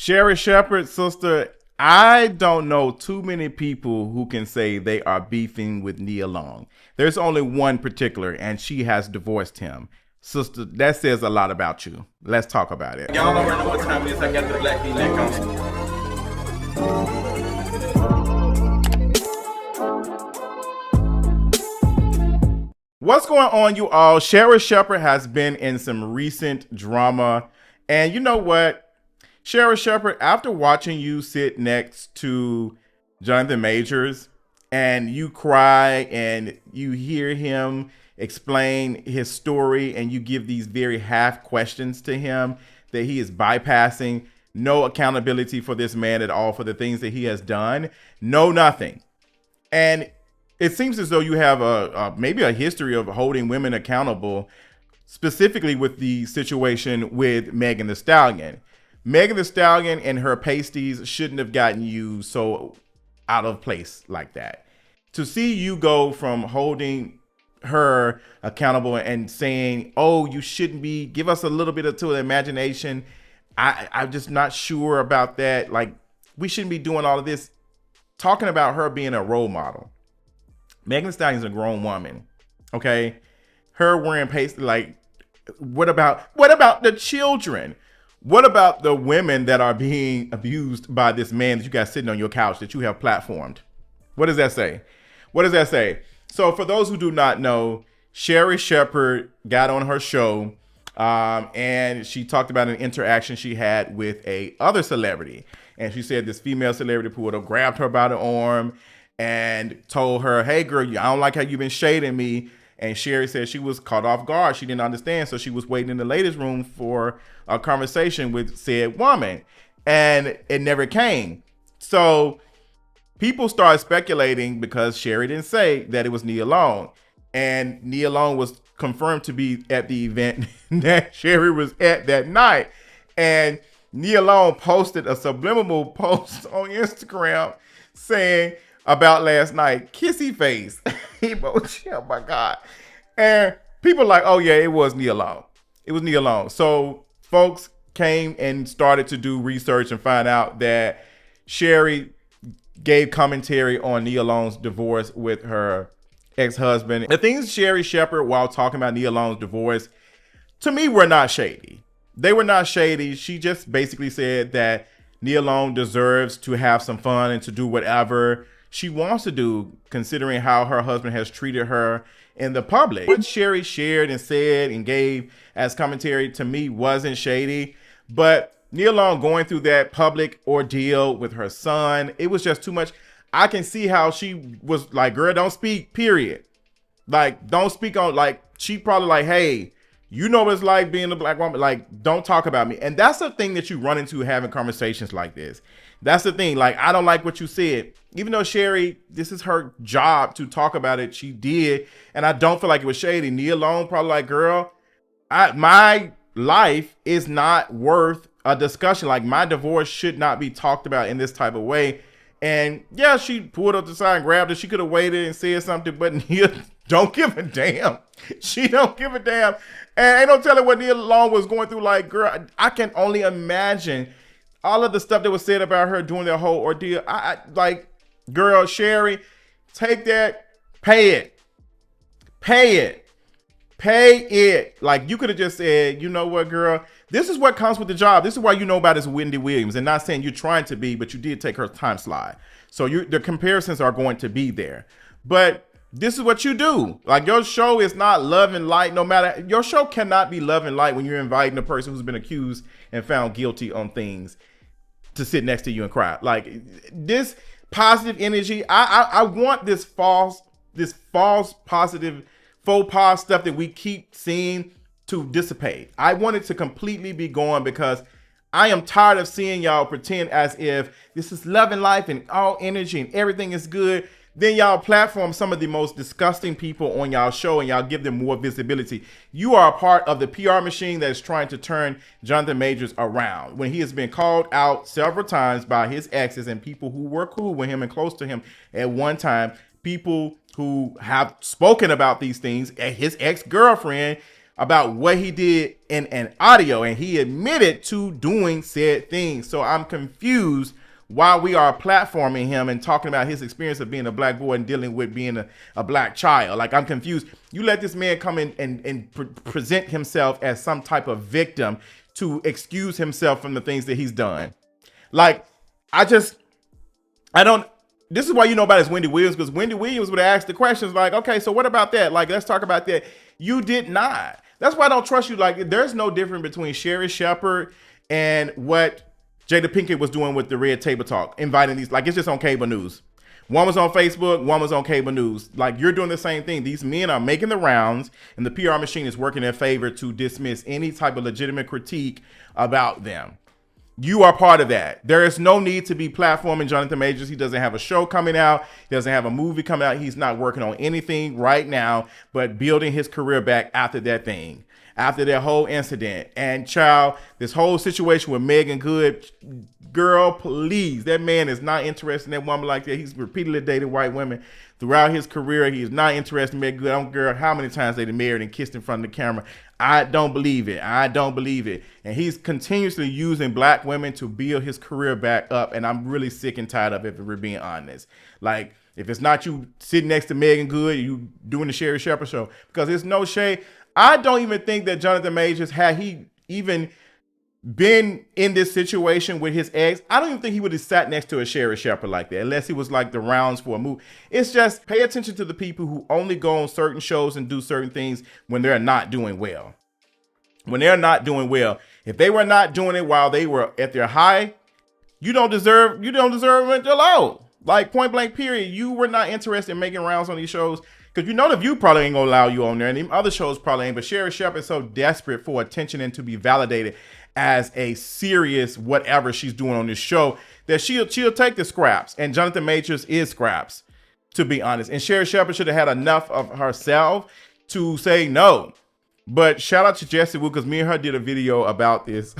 Sherri Shepherd, sister, I don't know too many people who can say they are beefing with Nia Long. There's only one particular, and she has divorced him. Sister, that says a lot about you. Let's talk about it. Y'all already know what time it is. I got the black V-neck on. What's going on, you all? Sherri Shepherd has been in some recent drama. And you know what? Sherri Shepherd, after watching you sit next to Johnathon Majors and you cry and you hear him explain his story and you give these very half questions to him that he is bypassing, no accountability for this man at all for the things that he has done, no nothing. And it seems as though you have maybe a history of holding women accountable, specifically with the situation with Megan Thee Stallion. Megan Thee Stallion and her pasties shouldn't have gotten you so out of place like that. To see you go from holding her accountable and saying, oh, you shouldn't be, give us a little bit of to the imagination. I'm just not sure about that. Like, we shouldn't be doing all of this. Talking about her being a role model. Megan Thee Stallion's a grown woman. Okay. Her wearing pasties, like, what about the children? What about the women that are being abused by this man that you got sitting on your couch that you have platformed? What does that say? What does that say? So for those who do not know, Sherri Shepherd got on her show and she talked about an interaction she had with a other celebrity. And she said this female celebrity pulled up, grabbed her by the arm and told her, hey girl, I don't like how you've been shading me. And Sherri said she was caught off guard. She didn't understand. So she was waiting in the ladies' room for a conversation with said woman. And it never came. So people started speculating because Sherri didn't say that it was Nia Long. And Nia Long was confirmed to be at the event that Sherri was at that night. And Nia Long posted a subliminal post on Instagram saying about last night, kissy face emoji. Oh my God. And people like, oh yeah, it was Nia Long. It was Nia Long. So folks came and started to do research and find out that Sherri gave commentary on Nia Long's divorce with her ex-husband. The things Sherri Shepherd, while talking about Nia Long's divorce, to me were not shady. They were not shady. She just basically said that Nia Long deserves to have some fun and to do whatever she wants to do, considering how her husband has treated her in the public. What Sherri shared and said and gave as commentary to me wasn't shady, but Nia Long going through that public ordeal with her son, it was just too much. I can see how she was like, girl, don't speak, period. Like, don't speak on, like, she probably like, hey, you know what it's like being a black woman. Like, don't talk about me. And that's the thing that you run into having conversations like this. That's the thing. Like, I don't like what you said. Even though Sherri, this is her job to talk about it, she did. And I don't feel like it was shady. Nia Long probably like, girl, my life is not worth a discussion. Like, my divorce should not be talked about in this type of way. And yeah, she pulled up the side and grabbed it. She could have waited and said something, but Nia don't give a damn. She don't give a damn. And ain't no telling what Nia Long was going through. Like, girl, I can only imagine all of the stuff that was said about her during their whole ordeal. I like, girl, Sherri, take that, pay it. Like, you could have just said, you know what, girl, this is what comes with the job. This is why you know about this Wendy Williams, and not saying you're trying to be, but you did take her time slide. So the comparisons are going to be there. But this is what you do. Like, your show is not love and light. No matter, your show cannot be love and light when you're inviting a person who's been accused and found guilty on things to sit next to you and cry. Like, this positive energy, I want this false positive faux pas stuff that we keep seeing to dissipate. I want it to completely be gone, because I am tired of seeing y'all pretend as if this is love and life and all energy and everything is good. Then y'all platform some of the most disgusting people on y'all show and y'all give them more visibility. You are a part of the PR machine that is trying to turn Johnathon Majors around, when he has been called out several times by his exes and people who were cool with him and close to him at one time. People who have spoken about these things. His ex-girlfriend about what he did in an audio, and he admitted to doing said things. So I'm confused why we are platforming him and talking about his experience of being a black boy and dealing with being a black child. Like, I'm confused. You let this man come in and present himself as some type of victim to excuse himself from the things that he's done. Like, this is why you know about his Wendy Williams, because Wendy Williams would ask the questions like, okay, so what about that? Like, let's talk about that. You did not. That's why I don't trust you. Like, there's no difference between Sherri Shepherd and what Jada Pinkett was doing with the Red Table Talk, inviting these, like, it's just on cable news. One was on Facebook, one was on cable news. Like, you're doing the same thing. These men are making the rounds, and the PR machine is working in their favor to dismiss any type of legitimate critique about them. You are part of that. There is no need to be platforming Johnathon Majors. He doesn't have a show coming out. He doesn't have a movie coming out. He's not working on anything right now but building his career back after that thing, after that whole incident. And child, this whole situation with Megan Good, girl, please. That man is not interested in that woman like that. He's repeatedly dated white women throughout his career. He is not interested in Megan Good. I don't care how many times they've married and kissed in front of the camera. I don't believe it. I don't believe it. And he's continuously using black women to build his career back up. And I'm really sick and tired of it, if we're being honest. Like, if it's not you sitting next to Megan Good, you doing the Sherri Shepherd show, because there's no shade. I don't even think that Johnathon Majors, had he even been in this situation with his ex, I don't even think he would have sat next to a Sherri Shepherd like that, unless he was like the rounds for a movie. It's just pay attention to the people who only go on certain shows and do certain things when they're not doing well. When they're not doing well, if they were not doing it while they were at their high, you don't deserve it at your low. Like, point blank period. You were not interested in making rounds on these shows because you know the View probably ain't gonna allow you on there, and them other shows probably ain't. But Sherri Shepherd is so desperate for attention and to be validated as a serious whatever she's doing on this show that she'll take the scraps. And Johnathon Majors is scraps, to be honest. And Sherri Shepherd should have had enough of herself to say no. But shout out to Jessie Wu, because me and her did a video about this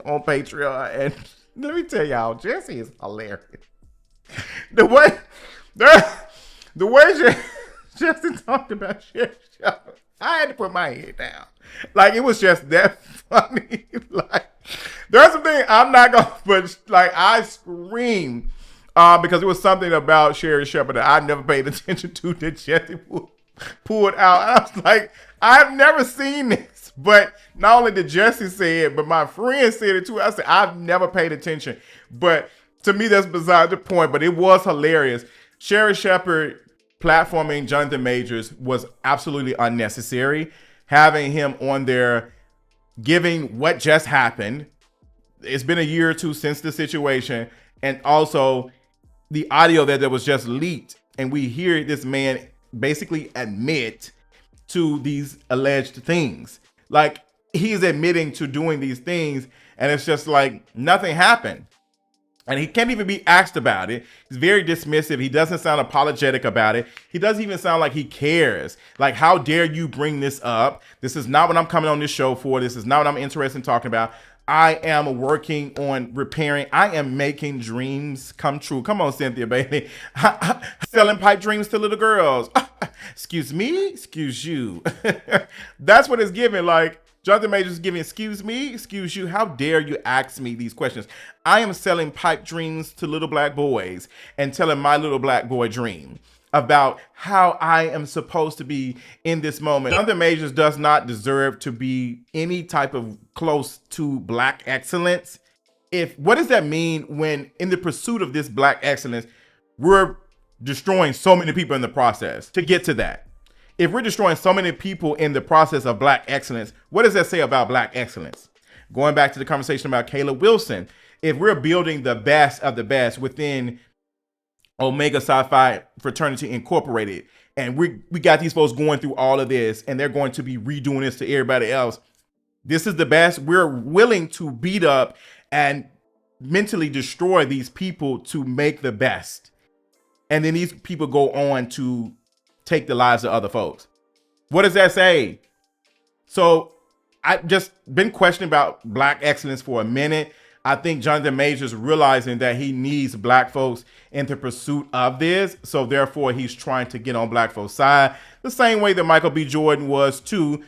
on Patreon. And let me tell y'all, Jessie is hilarious. The way Jessie talked about Sherri Shepherd, I had to put my head down. Like, it was just that funny. Like, there's some thing I'm not gonna, but like, I screamed because it was something about Sherri Shepherd that I never paid attention to that Jessie pulled out. And I was like, I've never seen this. But not only did Jessie say it, but my friend said it too. I said, I've never paid attention. But to me, that's beside the point. But it was hilarious. Sherri Shepherd platforming Johnathon Majors was absolutely unnecessary. Having him on there giving what just happened. It's been a year or two since the situation. And also the audio that was just leaked. And we hear this man basically admit to these alleged things. Like, he's admitting to doing these things, and it's just like nothing happened. And he can't even be asked about it. He's very dismissive. He doesn't sound apologetic about it. He doesn't even sound like he cares. Like, how dare you bring this up? This is not what I'm coming on this show for. This is not what I'm interested in talking about. I am working on repairing. I am making dreams come true. Come on, Cynthia, baby. Selling pipe dreams to little girls. Excuse me, excuse you. That's what it's giving. Like, Johnathon Majors is giving, excuse me, excuse you. How dare you ask me these questions? I am selling pipe dreams to little black boys and telling my little black boy dream about how I am supposed to be in this moment. Johnathon Majors does not deserve to be any type of close to black excellence. What does that mean when in the pursuit of this black excellence, we're destroying so many people in the process to get to that? If we're destroying so many people in the process of black excellence, what does that say about black excellence? Going back to the conversation about Caleb Wilson, if we're building the best of the best within Omega Psi Fraternity Incorporated, and we got these folks going through all of this, and they're going to be redoing this to everybody else, this is the best. We're willing to beat up and mentally destroy these people to make the best. And then these people go on to take the lives of other folks. What does that say? So I've just been questioning about black excellence for a minute. I think Johnathon Majors realizing that he needs black folks in the pursuit of this. So therefore he's trying to get on black folks' side the same way that Michael B. Jordan was too,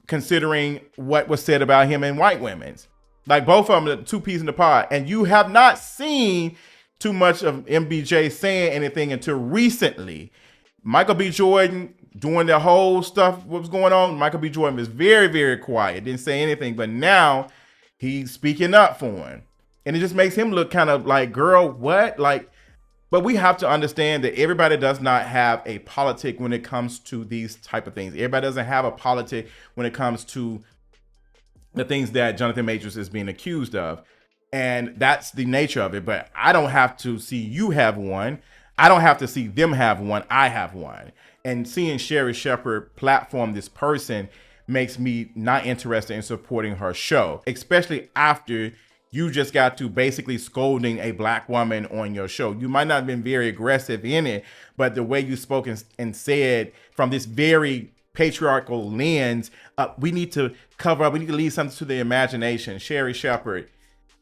considering what was said about him and white women's. Like both of them are two peas in the pod. And you have not seen too much of MBJ saying anything until recently. Michael B. Jordan doing the whole stuff, what was going on. Michael B. Jordan was very, very quiet, didn't say anything. But now he's speaking up for him. And it just makes him look kind of like, girl, what? Like, but we have to understand that everybody does not have a politic when it comes to these type of things. Everybody doesn't have a politic when it comes to the things that Johnathon Majors is being accused of. And that's the nature of it. But I don't have to see you have one. I don't have to see them have one. I have one. And seeing Sherri Shepherd platform this person makes me not interested in supporting her show, especially after you just got to basically scolding a black woman on your show. You might not have been very aggressive in it, but the way you spoke and said from this very patriarchal lens, we need to cover up, we need to leave something to the imagination. Sherri Shepherd,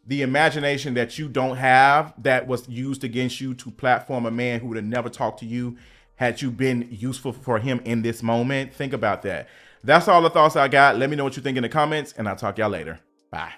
the imagination that you don't have that was used against you to platform a man who would have never talked to you had you been useful for him in this moment. Think about that. That's all the thoughts I got. Let me know what you think in the comments, and I'll talk y'all later. Bye.